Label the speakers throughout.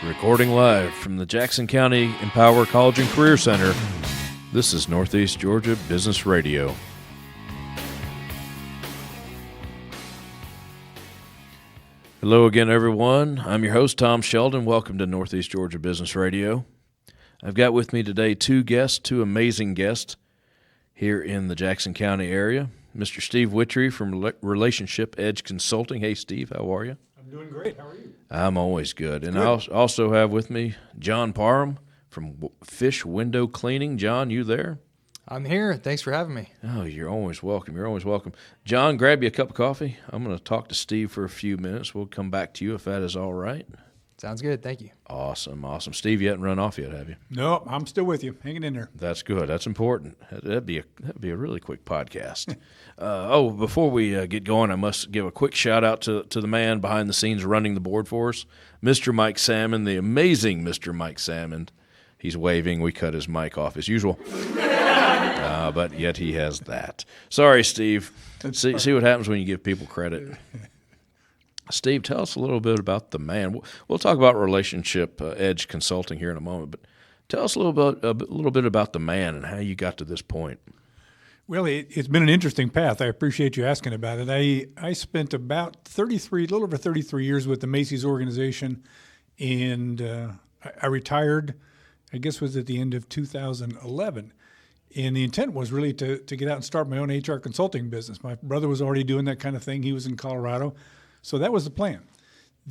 Speaker 1: Recording live from the Jackson County Empower College and Career Center, this is Northeast Georgia Business Radio. Hello again, everyone. I'm your host, Tom Sheldon. Welcome to Northeast Georgia Business Radio. I've got with me today two amazing guests here in the Jackson County area. Mr. Steve Wittry from Relationship Edge Consulting. Hey, Steve, how are you?
Speaker 2: I'm doing great. How are you?
Speaker 1: I'm always good. And I also have with me John Parham from Fish Window Cleaning. John, you there?
Speaker 3: I'm here. Thanks for having me.
Speaker 1: Oh, you're always welcome. You're always welcome. John, grab you a cup of coffee. I'm going to talk to Steve for a few minutes. We'll come back to you if that is all right.
Speaker 3: Sounds good. Thank you.
Speaker 1: Awesome. Steve, you haven't run off yet, have you?
Speaker 2: No, I'm still with you. Hanging in there.
Speaker 1: That's good. That's important. That'd be a really quick podcast. Before we get going, I must give a quick shout out to the man behind the scenes running the board for us, Mr. Mike Salmon, the amazing Mr. Mike Salmon. He's waving. We cut his mic off as usual. But yet he has that. Sorry, Steve. See what happens when you give people credit. Steve, tell us a little bit about the man. We'll talk about Relationship Edge Consulting here in a moment, but tell us a little bit about the man and how you got to this point.
Speaker 2: Well, it's been an interesting path. I appreciate you asking about it. I spent about a little over 33 years with the Macy's organization, and I retired, I guess was at the end of 2011. And the intent was really to get out and start my own HR consulting business. My brother was already doing that kind of thing. He was in Colorado. So that was the plan.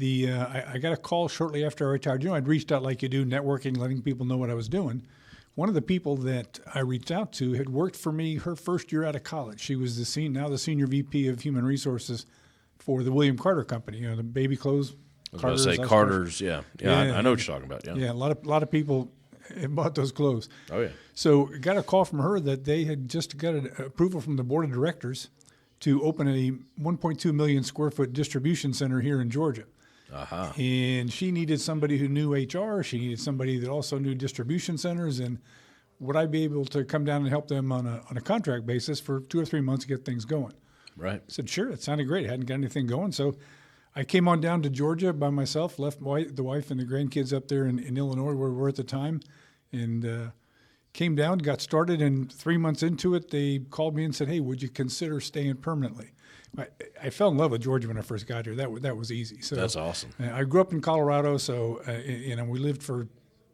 Speaker 2: I got a call shortly after I retired. You know, I'd reached out like you do, networking, letting people know what I was doing. One of the people that I reached out to had worked for me her first year out of college. She was now the senior VP of Human Resources for the William Carter Company, the baby clothes.
Speaker 1: I was going to say Carter's, yeah. I know what you're talking about.
Speaker 2: Yeah, a lot of people bought those clothes.
Speaker 1: Oh, yeah.
Speaker 2: So got a call from her that they had just got an approval from the board of directors to open a 1.2 million square foot distribution center here in Georgia.
Speaker 1: Uh-huh.
Speaker 2: And she needed somebody who knew HR. She needed somebody that also knew distribution centers. And would I be able to come down and help them on a contract basis for 2 or 3 months to get things going?
Speaker 1: Right.
Speaker 2: I said, sure. It sounded great. I hadn't got anything going. So I came on down to Georgia by myself, left the wife and the grandkids up there in Illinois where we were at the time, and came down, got started, and 3 months into it, they called me and said, hey, would you consider staying permanently? I fell in love with Georgia when I first got here. That was easy. So
Speaker 1: that's awesome.
Speaker 2: I grew up in Colorado, so we lived for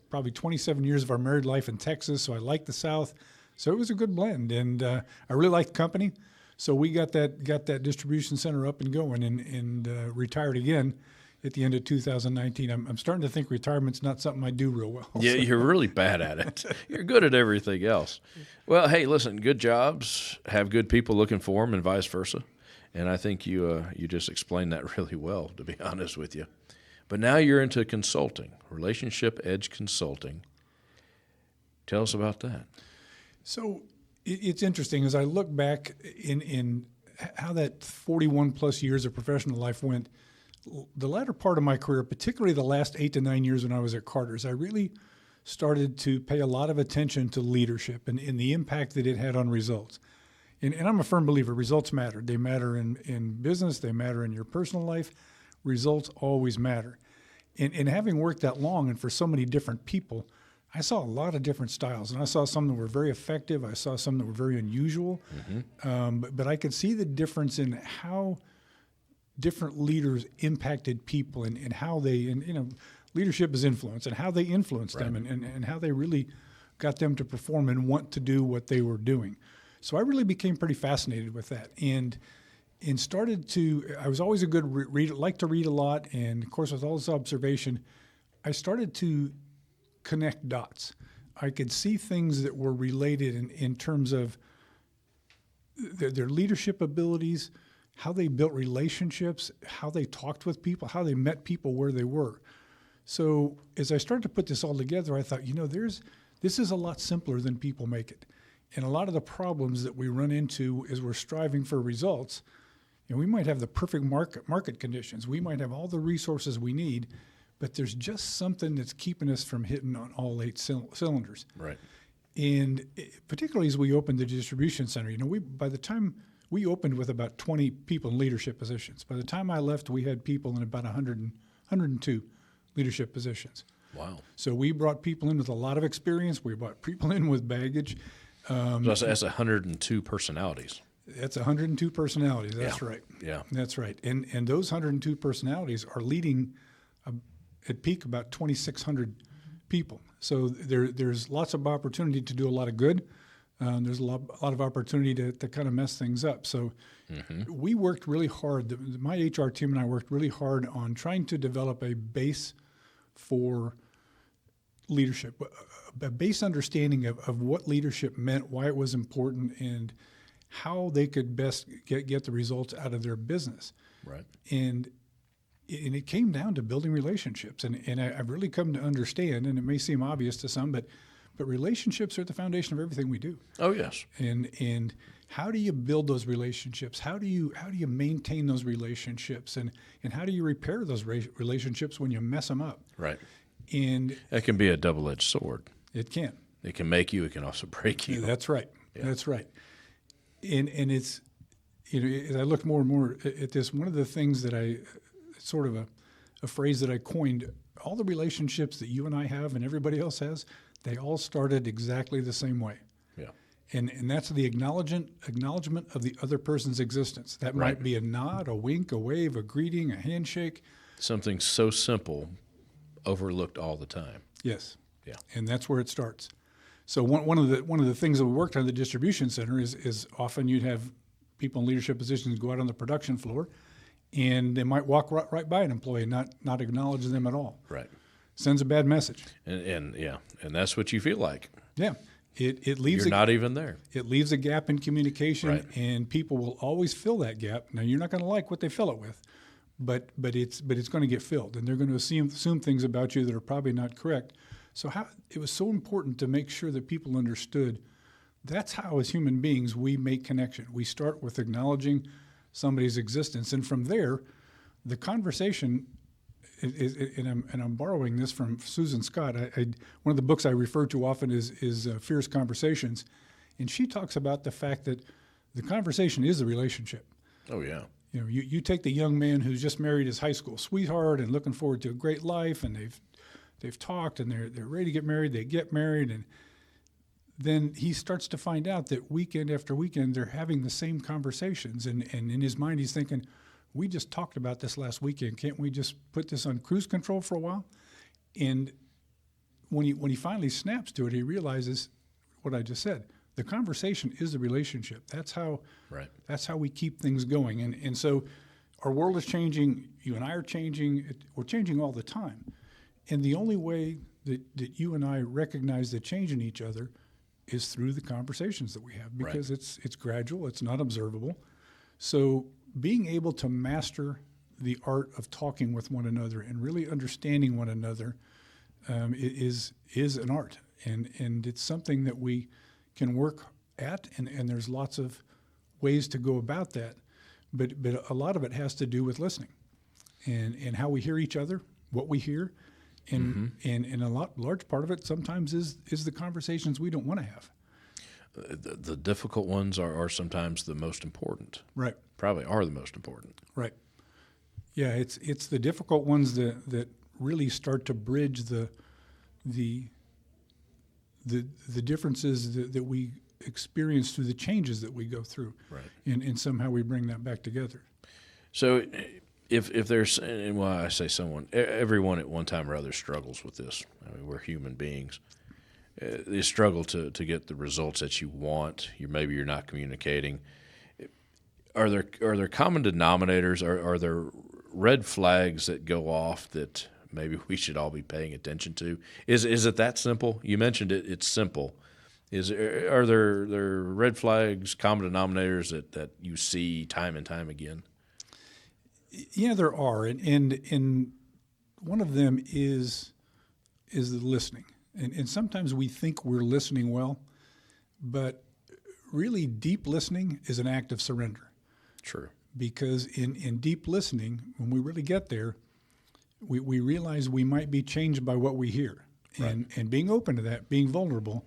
Speaker 2: probably 27 years of our married life in Texas, so I liked the South. So it was a good blend, and I really liked the company. So we got that distribution center up and going and retired again at the end of 2019. I'm starting to think retirement's not something I do real well.
Speaker 1: Yeah, you're really bad at it. You're good at everything else. Well, hey, listen, good jobs have good people looking for them and vice versa. And I think you just explained that really well, to be honest with you. But now you're into consulting, Relationship Edge Consulting. Tell us about that.
Speaker 2: So it's interesting as I look back in how that 41 plus years of professional life went. The latter part of my career, particularly the last 8 to 9 years when I was at Carter's, I really started to pay a lot of attention to leadership and the impact that it had on results. And I'm a firm believer, results matter. They matter in business. They matter in your personal life. Results always matter. And having worked that long and for so many different people, I saw a lot of different styles. And I saw some that were very effective. I saw some that were very unusual. Mm-hmm. But I could see the difference in how different leaders impacted people and how they, leadership is influence and how they influenced them and how they really got them to perform and want to do what they were doing. So I really became pretty fascinated with that and started to, I was always a good reader, liked to read a lot. And of course, with all this observation, I started to connect dots. I could see things that were related in terms of their leadership abilities, how they built relationships, how they talked with people, how they met people where they were. So as I started to put this all together, I thought, this is a lot simpler than people make it. And a lot of the problems that we run into as we're striving for results, we might have the perfect market conditions. We might have all the resources we need, but there's just something that's keeping us from hitting on all 8 cylinders.
Speaker 1: Right.
Speaker 2: And particularly as we opened the distribution center, by the time we opened with about 20 people in leadership positions. By the time I left, we had people in about 102 leadership positions.
Speaker 1: Wow.
Speaker 2: So we brought people in with a lot of experience. We brought people in with baggage.
Speaker 1: So that's 102 personalities.
Speaker 2: That's 102 personalities. That's
Speaker 1: Yeah.
Speaker 2: right.
Speaker 1: Yeah.
Speaker 2: That's right. And those 102 personalities are leading at peak about 2,600 people. So there's lots of opportunity to do a lot of good. There's a lot of opportunity to kind of mess things up. So we worked really hard. My HR team and I worked really hard on trying to develop a base for leadership, a base understanding of what leadership meant, why it was important, and how they could best get the results out of their business.
Speaker 1: Right.
Speaker 2: And it came down to building relationships. And I've really come to understand, and it may seem obvious to some, but relationships are at the foundation of everything we do.
Speaker 1: Oh, yes.
Speaker 2: And how do you build those relationships? How do you maintain those relationships? And how do you repair those relationships when you mess them up?
Speaker 1: Right.
Speaker 2: And
Speaker 1: That can be a double-edged sword.
Speaker 2: it can.
Speaker 1: It can make you. It can also break you.
Speaker 2: That's right.
Speaker 1: Yeah.
Speaker 2: That's right. And it's, as I look more and more at this, one of the things that sort of a phrase that I coined, all the relationships that you and I have and everybody else has, they all started exactly the same way.
Speaker 1: Yeah.
Speaker 2: And that's the acknowledgement of the other person's existence. That
Speaker 1: Right.
Speaker 2: might be a nod, a wink, a wave, a greeting, a handshake.
Speaker 1: Something so simple, overlooked all the time.
Speaker 2: Yes.
Speaker 1: Yeah.
Speaker 2: And that's where it starts. So one of the things that we worked on at the distribution center is often you'd have people in leadership positions go out on the production floor, and they might walk right by an employee and not acknowledge them at all.
Speaker 1: Right.
Speaker 2: Sends a bad message.
Speaker 1: And that's what you feel like.
Speaker 2: Yeah. It leaves
Speaker 1: You're not even there.
Speaker 2: It leaves a gap in communication,
Speaker 1: Right.
Speaker 2: and people will always fill that gap. Now, you're not going to like what they fill it with, but it's going to get filled, and they're going to assume things about you that are probably not correct. So it was so important to make sure that people understood that's how, as human beings, we make connection. We start with acknowledging somebody's existence, and from there, the conversation. And I'm borrowing this from Susan Scott. One of the books I refer to often is Fierce Conversations, and she talks about the fact that the conversation is the relationship.
Speaker 1: Oh, yeah.
Speaker 2: You take the young man who's just married his high school sweetheart and looking forward to a great life, and they've talked and they're ready to get married. They get married, and then he starts to find out that weekend after weekend they're having the same conversations, and in his mind he's thinking, we just talked about this last weekend. Can't we just put this on cruise control for a while? And when he finally snaps to it, he realizes what I just said. The conversation is the relationship. That's how
Speaker 1: Right.
Speaker 2: That's how we keep things going. And so our world is changing. You and I are changing. We're changing all the time. And the only way that you and I recognize the change in each other is through the conversations that we have, because it's gradual. It's not observable. So being able to master the art of talking with one another and really understanding one another is an art, and it's something that we can work at, and there's lots of ways to go about that, but a lot of it has to do with listening and how we hear each other, what we hear, and a large part of it sometimes is the conversations we don't want to have.
Speaker 1: The difficult ones are sometimes the most important.
Speaker 2: Right.
Speaker 1: Probably are the most important.
Speaker 2: Right. Yeah, it's the difficult ones that really start to bridge the differences that we experience through the changes that we go through.
Speaker 1: Right.
Speaker 2: And somehow we bring that back together.
Speaker 1: So if there's, and well, I say someone, everyone at one time or other struggles with this. I mean, we're human beings. They struggle to get the results that you want. Maybe you're not communicating. Are there common denominators? Are there red flags that go off that maybe we should all be paying attention to? Is it that simple? You mentioned it. It's simple. Are there red flags, common denominators that you see time and time again?
Speaker 2: Yeah, there are, and one of them is the listening. And sometimes we think we're listening well, but really deep listening is an act of surrender.
Speaker 1: True.
Speaker 2: Because in deep listening, when we really get there, we realize we might be changed by what we hear.
Speaker 1: Right.
Speaker 2: And being open to that, being vulnerable,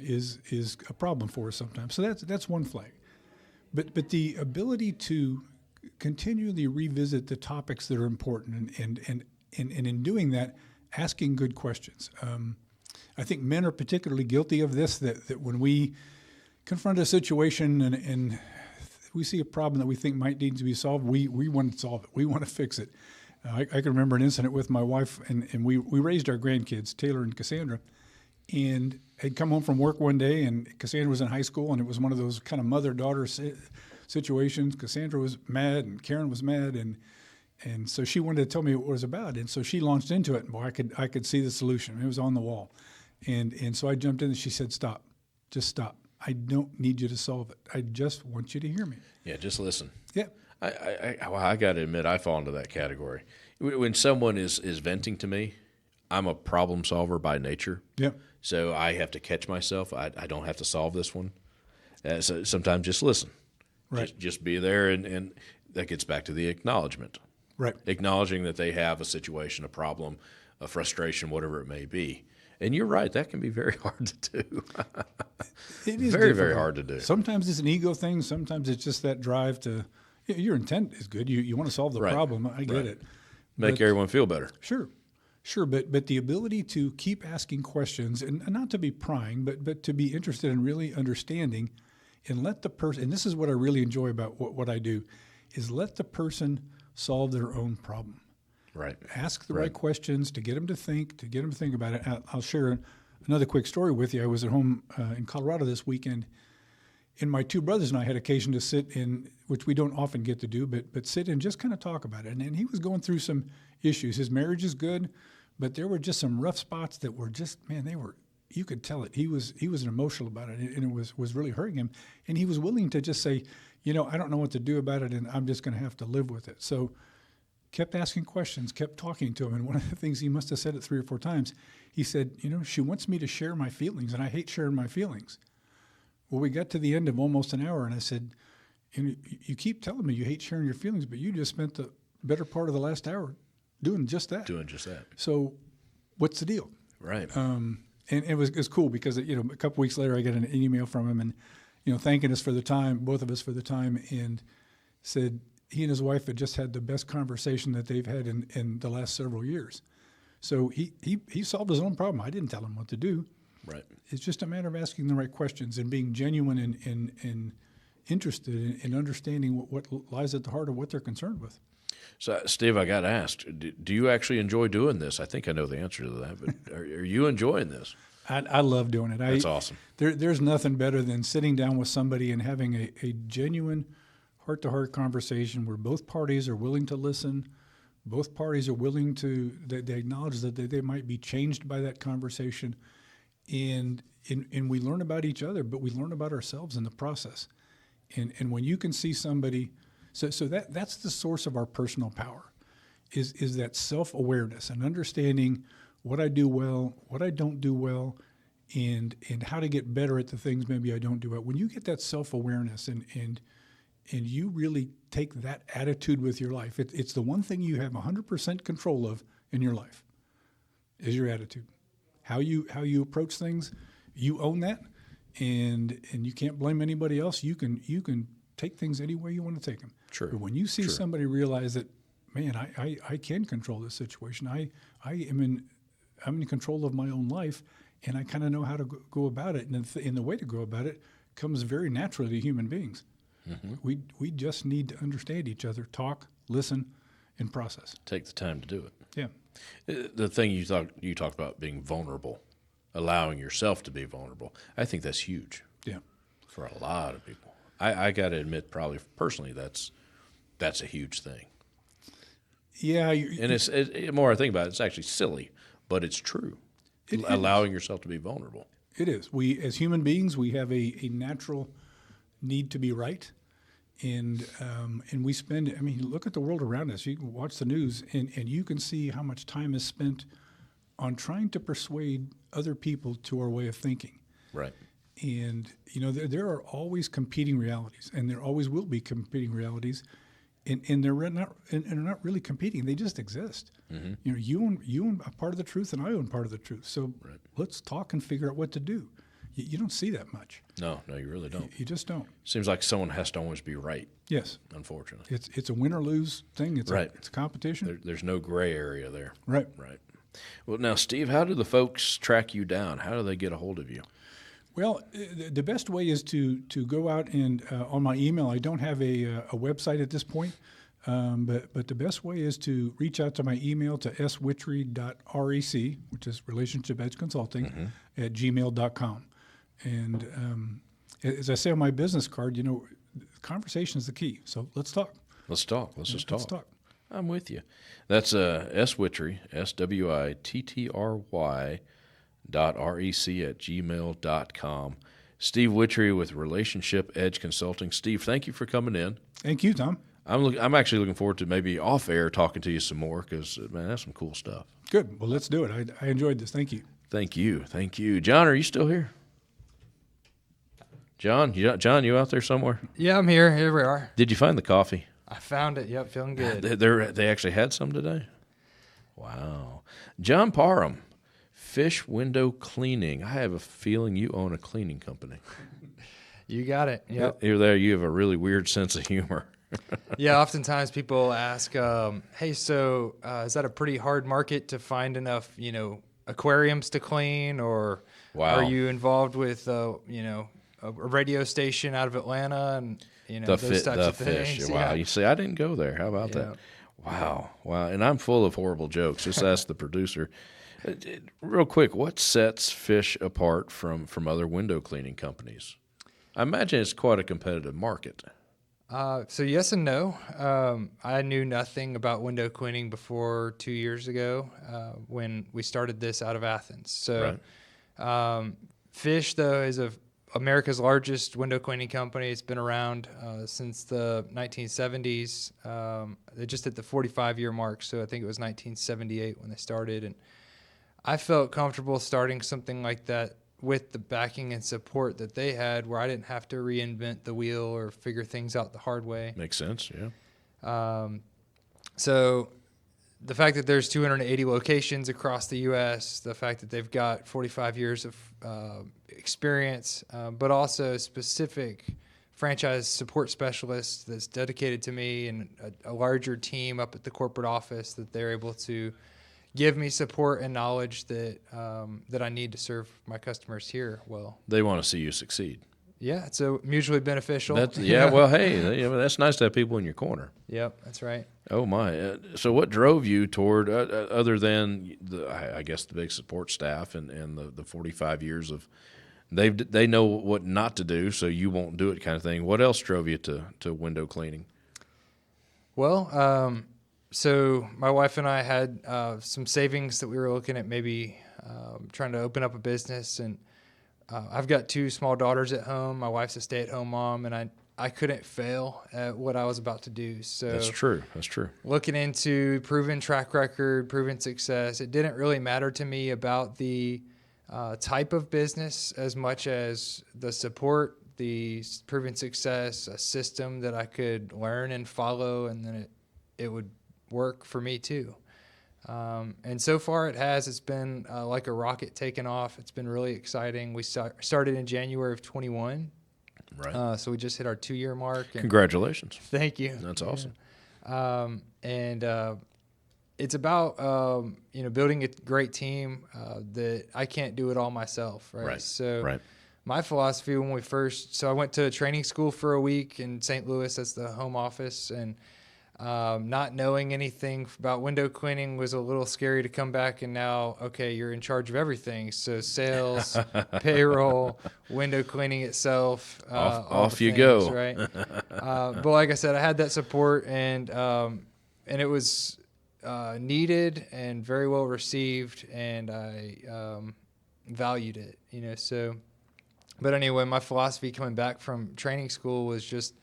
Speaker 2: is a problem for us sometimes. So that's one flag. But the ability to continually revisit the topics that are important and and in doing that, asking good questions. I think men are particularly guilty of this, that when we confront a situation and we see a problem that we think might need to be solved, we want to solve it. We want to fix it. I can remember an incident with my wife, and we raised our grandkids, Taylor and Cassandra, and I'd come home from work one day, and Cassandra was in high school, and it was one of those kind of mother-daughter situations. Cassandra was mad, and Karen was mad, and so she wanted to tell me what it was about, and so she launched into it, and boy, I could see the solution. It was on the wall, and so I jumped in, and she said, "Stop, just stop. I don't need you to solve it. I just want you to hear me."
Speaker 1: Yeah, just listen.
Speaker 2: Yeah.
Speaker 1: I got to admit, I fall into that category. When someone is venting to me, I'm a problem solver by nature.
Speaker 2: Yeah.
Speaker 1: So I have to catch myself. I don't have to solve this one. So sometimes just listen.
Speaker 2: Right.
Speaker 1: Just be there, and that gets back to the acknowledgement.
Speaker 2: Right.
Speaker 1: Acknowledging that they have a situation, a problem, a frustration, whatever it may be. And you're right, that can be very hard to do.
Speaker 2: It is
Speaker 1: very, very
Speaker 2: difficult.
Speaker 1: hard to do.
Speaker 2: Sometimes it's an ego thing. Sometimes it's just that drive to. Your intent is good. You want to solve the
Speaker 1: Right.
Speaker 2: problem. I get
Speaker 1: Right.
Speaker 2: it.
Speaker 1: Make everyone feel better.
Speaker 2: Sure. But the ability to keep asking questions and not to be prying, but to be interested in really understanding, and let the person. And this is what I really enjoy about what I do, is let the person solve their own problem.
Speaker 1: Right.
Speaker 2: Ask the right questions to get them to think about it. I'll share another quick story with you. I was at home in Colorado this weekend, and my two brothers and I had occasion to sit in, which we don't often get to do, but sit and just kind of talk about it. And he was going through some issues. His marriage is good, but there were just some rough spots that were just, man, you could tell it. He was emotional about it, and it was really hurting him. And he was willing to just say, I don't know what to do about it, and I'm just going to have to live with it. So kept asking questions, kept talking to him. And one of the things, he must have said it 3 or 4 times, he said, she wants me to share my feelings, and I hate sharing my feelings. Well, we got to the end of almost an hour, and I said, you keep telling me you hate sharing your feelings, but you just spent the better part of the last hour doing just that. So what's the deal?
Speaker 1: Right.
Speaker 2: And it was cool because, a couple weeks later I got an email from him and, thanking us for the time, both of us for the time, and said he and his wife had just had the best conversation that they've had in the last several years. So he solved his own problem. I didn't tell him what to do.
Speaker 1: Right.
Speaker 2: It's just a matter of asking the right questions and being genuine and interested in understanding what lies at the heart of what they're concerned with.
Speaker 1: So, Steve, I got asked, do you actually enjoy doing this? I think I know the answer to that, but are you enjoying this?
Speaker 2: I love doing it.
Speaker 1: That's awesome.
Speaker 2: There's nothing better than sitting down with somebody and having a genuine heart-to-heart conversation where both parties are willing to listen, both parties are willing to, they acknowledge that they might be changed by that conversation, and we learn about each other, but we learn about ourselves in the process. And when you can see somebody, so that's the source of our personal power, is that self-awareness and understanding what I do well, what I don't do well, and how to get better at the things maybe I don't do well. When you get that self-awareness and you really take that attitude with your life, it's the one thing you have 100% control of in your life, is your attitude. How you approach things, you own that, and you can't blame anybody else. You can take things any way you want to take them.
Speaker 1: True.
Speaker 2: But when you see somebody realize that, man, I can control this situation. I'm in control of my own life, and I kind of know how to go about it. And the way to go about it comes very naturally to human beings. Mm-hmm. We just need to understand each other, talk, listen, and process.
Speaker 1: Take the time to do it.
Speaker 2: Yeah.
Speaker 1: The thing you talked about being vulnerable, allowing yourself to be vulnerable, I think that's huge.
Speaker 2: Yeah.
Speaker 1: For a lot of people. I got to admit, probably personally, that's a huge thing.
Speaker 2: Yeah.
Speaker 1: And the more I think about it, it's actually silly, but it's true. Allowing yourself to be vulnerable.
Speaker 2: It is. We, as human beings, we have a natural need to be right. And we spend, look at the world around us. You can watch the news, and you can see how much time is spent on trying to persuade other people to our way of thinking.
Speaker 1: Right.
Speaker 2: And, there are always competing realities, and there always will be competing realities, and they're not really competing. They just exist. Mm-hmm. You own a part of the truth, and I own part of the truth. So let's talk and figure out what to do. You don't see that much.
Speaker 1: No, you really don't.
Speaker 2: You just don't.
Speaker 1: Seems like someone has to always be right.
Speaker 2: Yes.
Speaker 1: Unfortunately.
Speaker 2: It's a win or lose thing. It's
Speaker 1: right.
Speaker 2: It's a competition.
Speaker 1: There's no gray area there.
Speaker 2: Right.
Speaker 1: Right. Well, now, Steve, how do the folks track you down? How do they get a hold of you?
Speaker 2: Well, the best way is to go out and on my email. I don't have a website at this point, but the best way is to reach out to my email to swittry.rec, which is Relationship Edge Consulting, at gmail.com. And as I say on my business card, conversation is the key. So let's talk.
Speaker 1: Let's talk. Let's just talk.
Speaker 2: Let's talk.
Speaker 1: I'm with you. That's Swittry, SWITTRY .rec@gmail.com. Steve Wittry with Relationship Edge Consulting. Steve, thank you for coming in.
Speaker 2: Thank you, Tom.
Speaker 1: I'm actually looking forward to maybe off air talking to you some more because, man, that's some cool stuff.
Speaker 2: Good. Well, let's do it. I enjoyed this. Thank you.
Speaker 1: Thank you. Thank you. John, are you still here? John, you out there somewhere?
Speaker 3: Yeah, I'm here. Here we are.
Speaker 1: Did you find the coffee?
Speaker 3: I found it. Yep, feeling good.
Speaker 1: They actually had some today? Wow. John Parham, Fish Window Cleaning. I have a feeling you own a cleaning company.
Speaker 3: You got it. Yep.
Speaker 1: You're there. You have a really weird sense of humor.
Speaker 3: Yeah, oftentimes people ask, hey, so is that a pretty hard market to find enough, aquariums to clean? Or
Speaker 1: wow.
Speaker 3: Are you involved with, a radio station out of Atlanta and, those types of
Speaker 1: fish.
Speaker 3: things?
Speaker 1: Wow.
Speaker 3: Yeah.
Speaker 1: You say, I didn't go there. How about that? Wow. And I'm full of horrible jokes. Just ask the producer. Real quick, what sets Fish apart from other window cleaning companies? I imagine it's quite a competitive market.
Speaker 3: So yes and no. I knew nothing about window cleaning before 2 years ago when we started this out of Athens. So Fish, though, is America's largest window cleaning company. It's been around since the 1970s. They just hit the 45-year mark, so I think it was 1978 when they started. And I felt comfortable starting something like that with the backing and support that they had, where I didn't have to reinvent the wheel or figure things out the hard way.
Speaker 1: Makes sense, yeah.
Speaker 3: So the fact that there's 280 locations across the U.S., the fact that they've got 45 years of experience, but also specific franchise support specialists that's dedicated to me, and a larger team up at the corporate office that they're able to give me support and knowledge that I need to serve my customers here well.
Speaker 1: They want to see you succeed.
Speaker 3: Yeah, it's mutually beneficial.
Speaker 1: Well, hey, that's nice to have people in your corner.
Speaker 3: Yep, that's right.
Speaker 1: Oh, my. So what drove you toward, other than, I guess, the big support staff and the 45 years of, they know what not to do, so you won't do it kind of thing. What else drove you to window cleaning?
Speaker 3: Well, so my wife and I had some savings that we were looking at maybe trying to open up a business, and I've got two small daughters at home. My wife's a stay-at-home mom, and I couldn't fail at what I was about to do. So
Speaker 1: That's true.
Speaker 3: Looking into proven track record, proven success, it didn't really matter to me about the type of business as much as the support, the proven success, a system that I could learn and follow, and then it would work for me too. And so far it has. It's been like a rocket taking off. It's been really exciting. We started in January of 21.
Speaker 1: Right.
Speaker 3: So we just hit our 2-year mark. And
Speaker 1: Congratulations.
Speaker 3: thank you.
Speaker 1: That's awesome.
Speaker 3: And it's about, building a great team that I can't do it all myself. Right. So my philosophy when I went to training school for a week in St. Louis. That's the home office. And not knowing anything about window cleaning was a little scary to come back, and now, okay, you're in charge of everything. So sales, payroll, window cleaning itself.
Speaker 1: Off you go.
Speaker 3: Right. But like I said, I had that support, and it was needed and very well received, and I valued it. So. But anyway, my philosophy coming back from training school was just,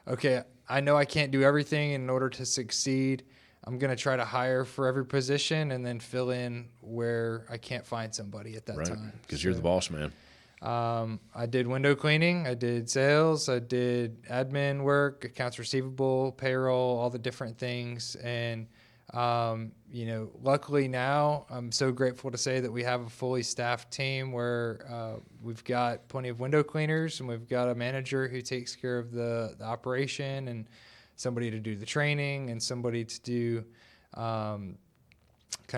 Speaker 3: okay, I know I can't do everything. In order to succeed, I'm going to try to hire for every position and then fill in where I can't find somebody at that time.
Speaker 1: Because you're the boss man.
Speaker 3: I did window cleaning. I did sales. I did admin work, accounts receivable, payroll, all the different things. And Luckily now I'm so grateful to say that we have a fully staffed team where we've got plenty of window cleaners, and we've got a manager who takes care of the operation, and somebody to do the training, and somebody to do kind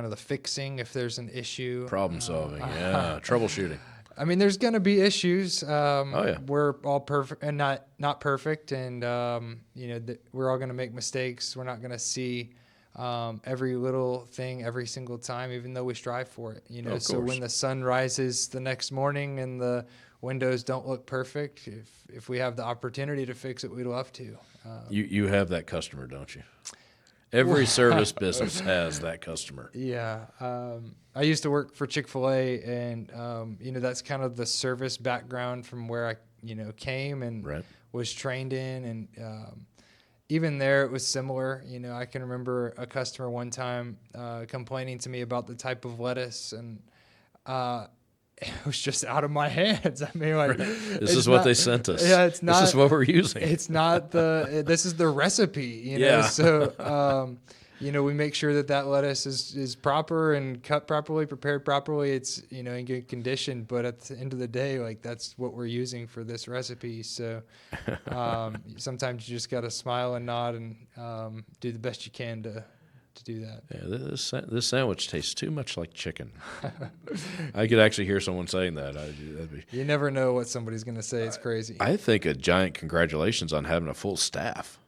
Speaker 3: of the fixing if there's an issue.
Speaker 1: Problem solving, troubleshooting.
Speaker 3: I mean, there's going to be issues.
Speaker 1: Yeah.
Speaker 3: We're all perfect and not perfect, and we're all going to make mistakes. We're not going to see every little thing every single time, even though we strive for it. So when the sun rises the next morning and the windows don't look perfect, if we have the opportunity to fix it, we'd love to.
Speaker 1: You have that customer, don't you? Every service business has that customer.
Speaker 3: Yeah. I used to work for Chick-fil-A, and, that's kind of the service background from where I, came and was trained in. And even there, it was similar. I can remember a customer one time complaining to me about the type of lettuce, and it was just out of my hands. I mean,
Speaker 1: this is what they sent us.
Speaker 3: Yeah, it's not.
Speaker 1: This is what we're using.
Speaker 3: It's not this is the recipe, So, we make sure that lettuce is proper and cut properly, prepared properly. It's, in good condition. But at the end of the day, that's what we're using for this recipe. So sometimes you just got to smile and nod and do the best you can to do that.
Speaker 1: Yeah, this sandwich tastes too much like chicken. I could actually hear someone saying that.
Speaker 3: You never know what somebody's going to say. It's crazy.
Speaker 1: I think a giant congratulations on having a full staff.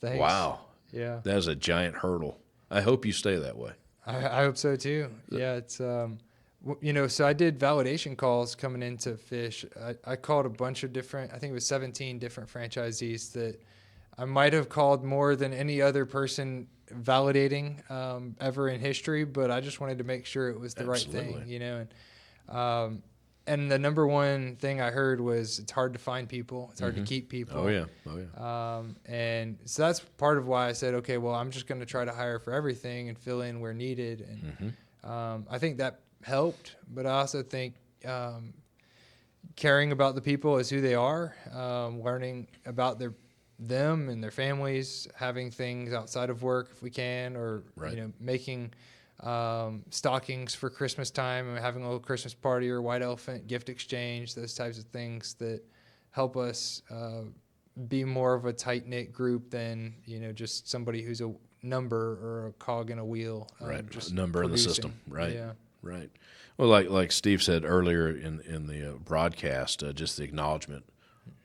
Speaker 3: Thanks.
Speaker 1: Wow.
Speaker 3: Yeah.
Speaker 1: That is a giant hurdle. I hope you stay that way.
Speaker 3: I hope so too. Yeah, it's so I did validation calls coming into Fish. I called a bunch of different, I think it was 17 different franchisees that I might have called more than any other person validating ever in history, but I just wanted to make sure it was the
Speaker 1: Absolutely.
Speaker 3: right thing, and the number one thing I heard was it's hard to find people. It's hard to keep people.
Speaker 1: Oh yeah.
Speaker 3: And so that's part of why I said, okay, well, I'm just going to try to hire for everything and fill in where needed. And I think that helped, but I also think caring about the people as who they are, learning about them and their families, having things outside of work if we can, or making stockings for Christmas time and having a little Christmas party or white elephant gift exchange, those types of things that help us be more of a tight-knit group than just somebody who's a number or a cog in a wheel.
Speaker 1: Just number producing. In the system. Right.
Speaker 3: Yeah.
Speaker 1: Right. Well, like Steve said earlier in the broadcast, just the acknowledgement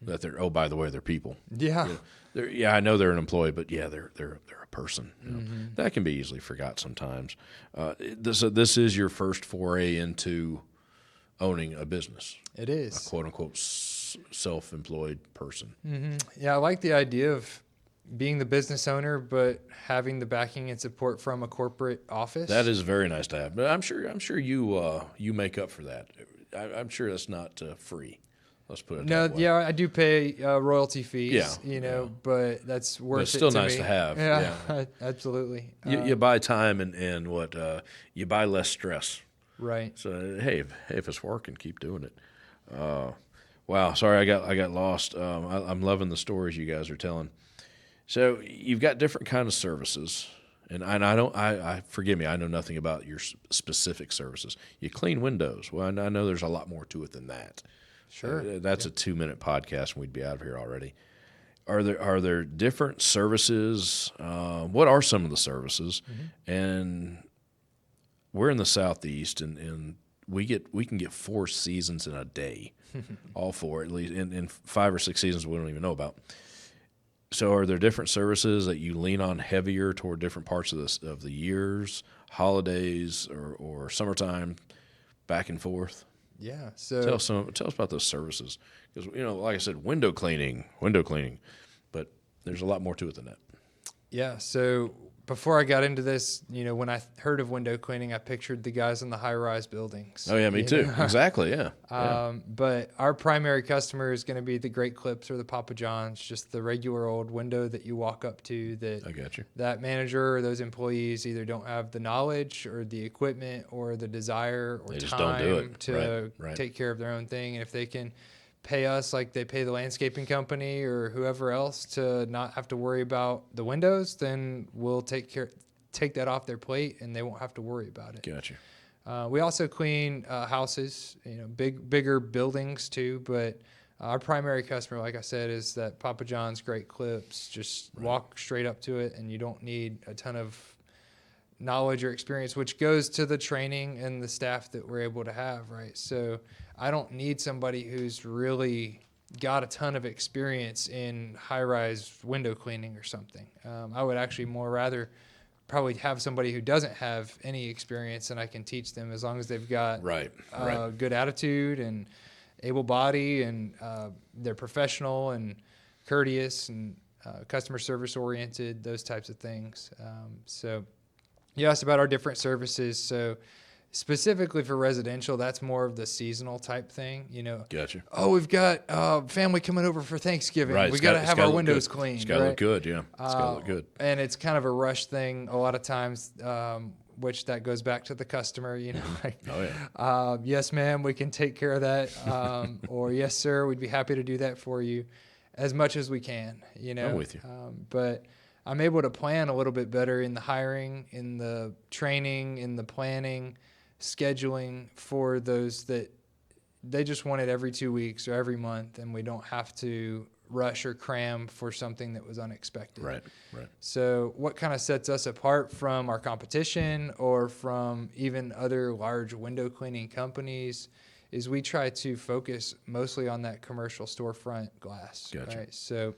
Speaker 1: that they're, by the way, they're people.
Speaker 3: Yeah.
Speaker 1: I know they're an employee, but they're a person. That can be easily forgot sometimes. This is your first foray into owning a business.
Speaker 3: It is.
Speaker 1: A quote unquote self-employed person.
Speaker 3: Yeah, I like the idea of being the business owner, but having the backing and support from a corporate office.
Speaker 1: That is very nice to have. But I'm sure you make up for that. I'm sure that's not free. Let's put it that way.
Speaker 3: Yeah, I do pay royalty fees, but that's worth it.
Speaker 1: But it's still
Speaker 3: to
Speaker 1: nice
Speaker 3: me.
Speaker 1: to have.
Speaker 3: Yeah. Absolutely.
Speaker 1: You buy time and what you buy less stress.
Speaker 3: Right.
Speaker 1: So hey, if it's working, keep doing it. Wow, sorry I got lost. I'm loving the stories you guys are telling. So you've got different kind of services, and I forgive me, I know nothing about your specific services. You clean windows. Well, I know there's a lot more to it than that.
Speaker 3: Sure.
Speaker 1: That's a 2-minute podcast, and we'd be out of here already. Are there different services? What are some of the services? And we're in the Southeast, and we can get 4 seasons in a day, all 4 at least, in 5 or 6 seasons we don't even know about. So, are there different services that you lean on heavier toward different parts of the years, holidays, or summertime, back and forth?
Speaker 3: Yeah. So
Speaker 1: tell us about those services, because like I said, window cleaning, but there's a lot more to it than that.
Speaker 3: Yeah. So before I got into this, when I heard of window cleaning, I pictured the guys in the high-rise buildings.
Speaker 1: Oh yeah, me too. Exactly. Yeah.
Speaker 3: But our primary customer is going to be the Great Clips or the Papa John's, just the regular old window that you walk up to.
Speaker 1: I got you.
Speaker 3: That manager or those employees either don't have the knowledge or the equipment or the desire or
Speaker 1: they just
Speaker 3: time
Speaker 1: don't do it.
Speaker 3: to
Speaker 1: Right.
Speaker 3: take care of their own thing. And if they can pay us like they pay the landscaping company or whoever else to not have to worry about the windows, then we'll take take that off their plate and they won't have to worry about it.
Speaker 1: Gotcha.
Speaker 3: We also clean houses, bigger buildings too. But our primary customer, like I said, is that Papa John's Great Clips. Just walk straight up to it, and you don't need a ton of knowledge or experience, which goes to the training and the staff that we're able to have, right? So I don't need somebody who's really got a ton of experience in high-rise window cleaning or something. I would actually more rather probably have somebody who doesn't have any experience, and I can teach them as long as they've got good attitude and able body, and they're professional and courteous and customer service oriented, those types of things. So you asked about our different services. So specifically for residential, that's more of the seasonal type thing.
Speaker 1: Gotcha.
Speaker 3: Oh, we've got family coming over for Thanksgiving.
Speaker 1: Right.
Speaker 3: We got to have our windows cleaned.
Speaker 1: It's got to look good. Yeah. It's got to look good.
Speaker 3: And it's kind of a rush thing a lot of times, which that goes back to the customer, like, yes, ma'am, we can take care of that. Or yes, sir, we'd be happy to do that for you as much as we can,
Speaker 1: I'm with you.
Speaker 3: But I'm able to plan a little bit better in the hiring, in the training, in the planning, scheduling for those that they just want it every 2 weeks or every month, and we don't have to rush or cram for something that was unexpected.
Speaker 1: Right.
Speaker 3: So what kind of sets us apart from our competition or from even other large window cleaning companies is we try to focus mostly on that commercial storefront glass.
Speaker 1: Gotcha.
Speaker 3: Right? So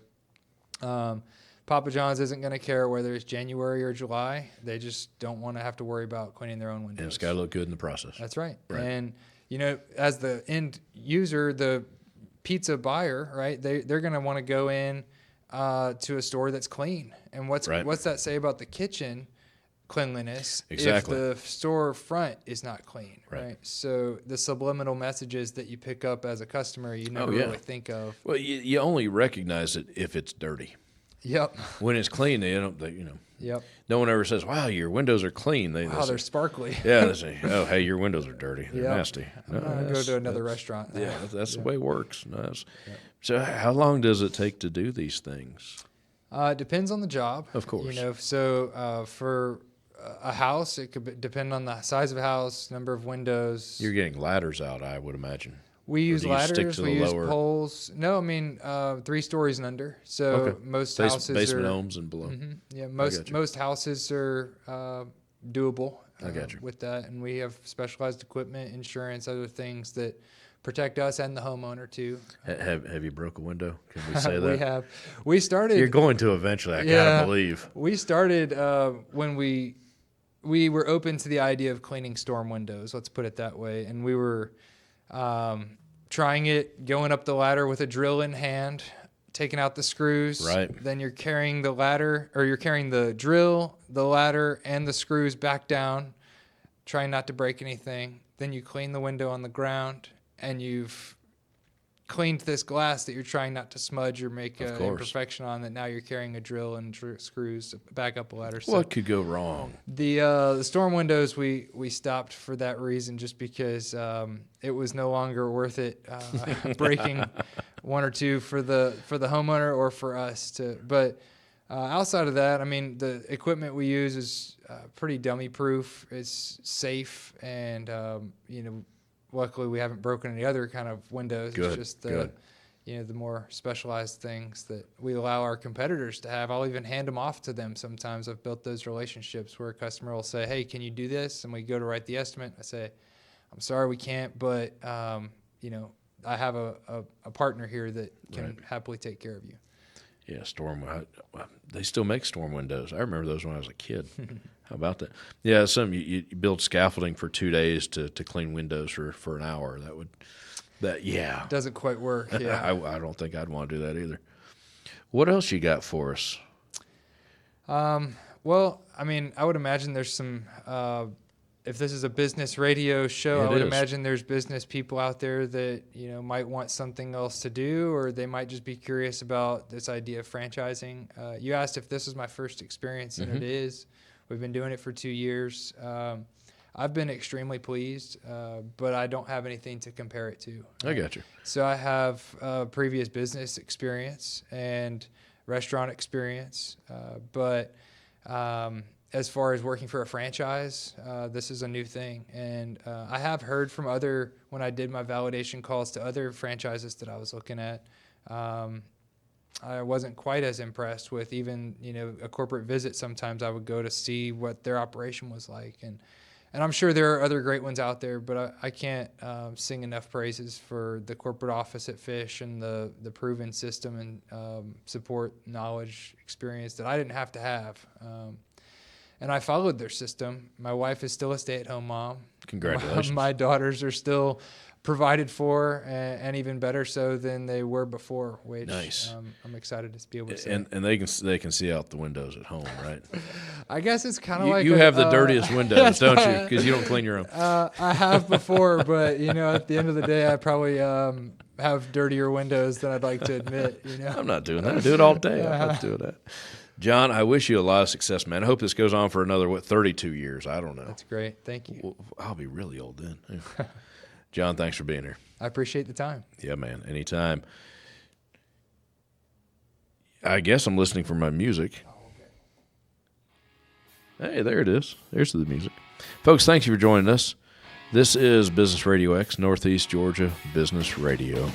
Speaker 3: Papa John's isn't going to care whether it's January or July. They just don't want to have to worry about cleaning their own windows.
Speaker 1: And it's got to look good in the process.
Speaker 3: That's right. And, as the end user, the pizza buyer, right, they're going to want to go in to a store that's clean. And what's that say about the kitchen cleanliness
Speaker 1: exactly.
Speaker 3: if the store front is not clean, right? So the subliminal messages that you pick up as a customer, you never really think of.
Speaker 1: Well, you only recognize it if it's dirty.
Speaker 3: Yep.
Speaker 1: When it's clean,
Speaker 3: Yep.
Speaker 1: No one ever says, "Wow, your windows are clean." They
Speaker 3: they're
Speaker 1: say,
Speaker 3: sparkly.
Speaker 1: Yeah, they say, "Oh, hey, your windows are dirty. They're nasty."
Speaker 3: I'm going to go to another restaurant.
Speaker 1: Yeah, that's the way it works. So how long does it take to do these things?
Speaker 3: It depends on the job.
Speaker 1: Of course.
Speaker 3: So for a house, it could depend on the size of the house, number of windows.
Speaker 1: You're getting ladders out, I would imagine.
Speaker 3: We use ladders. We use poles. No, I mean 3 stories and under. So most houses
Speaker 1: basement
Speaker 3: are
Speaker 1: homes and below.
Speaker 3: Mm-hmm. Yeah, most houses are doable.
Speaker 1: I got you.
Speaker 3: With that, and we have specialized equipment, insurance, other things that protect us and the homeowner too.
Speaker 1: Have you broke a window? Can we say that?
Speaker 3: We have. We started.
Speaker 1: You're going to eventually. I gotta believe.
Speaker 3: We started when we were open to the idea of cleaning storm windows. Let's put it that way, and we were. Trying it, going up the ladder with a drill in hand, taking out the screws.
Speaker 1: Right.
Speaker 3: Then you're carrying the ladder, or you're carrying the drill, the ladder, and the screws back down, trying not to break anything. Then you clean the window on the ground, and you've cleaned this glass that you're trying not to smudge or make an imperfection on, that now you're carrying a drill and screws back up a ladder. So
Speaker 1: what could go wrong?
Speaker 3: The storm windows, we stopped for that reason, just because it was no longer worth it breaking 1 or 2 for the homeowner or for us to. But outside of that, I mean, the equipment we use is pretty dummy proof. It's safe, and luckily we haven't broken any other kind of windows.
Speaker 1: Good,
Speaker 3: it's just the more specialized things that we allow our competitors to have. I'll even hand them off to them sometimes. I've built those relationships where a customer will say, "Hey, can you do this?" And we go to write the estimate. I say, "I'm sorry, we can't, but I have a partner here that can happily take care of you."
Speaker 1: Yeah, they still make storm windows. I remember those when I was a kid. How about that? Yeah, you build scaffolding for 2 days to clean windows for an hour. It
Speaker 3: doesn't quite work. Yeah,
Speaker 1: I don't think I'd want to do that either. What else you got for us?
Speaker 3: Well, I mean, I would imagine there's some. If this is a business radio show, I would imagine there's business people out there that might want something else to do, or they might just be curious about this idea of franchising. You asked if this is my first experience, and it is. We've been doing it for 2 years. I've been extremely pleased, but I don't have anything to compare it to.
Speaker 1: I got you.
Speaker 3: So I have previous business experience and restaurant experience, but as far as working for a franchise, this is a new thing. And I have heard from when I did my validation calls to other franchises that I was looking at, I wasn't quite as impressed with even, a corporate visit. Sometimes I would go to see what their operation was like. And I'm sure there are other great ones out there, but I can't sing enough praises for the corporate office at Fish and the proven system and support, knowledge, experience that I didn't have to have. And I followed their system. My wife is still a stay-at-home mom.
Speaker 1: Congratulations.
Speaker 3: My daughters are still provided for, and even better so than they were before, which
Speaker 1: nice.
Speaker 3: I'm excited to be able to say.
Speaker 1: And they can see out the windows at home, right?
Speaker 3: I guess it's kind of like
Speaker 1: you have the dirtiest windows, don't you? Because you don't clean your own.
Speaker 3: I have before, but at the end of the day, I probably have dirtier windows than I'd like to admit.
Speaker 1: I'm not doing that. I do it all day. I'm not doing that. John, I wish you a lot of success, man. I hope this goes on for another 32 years. I don't know.
Speaker 3: That's great. Thank you.
Speaker 1: Well, I'll be really old then. John, thanks for being here.
Speaker 3: I appreciate the time.
Speaker 1: Yeah, man. Anytime. I guess I'm listening for my music. Hey, there it is. There's the music. Folks, thank you for joining us. This is Business Radio X, Northeast Georgia Business Radio.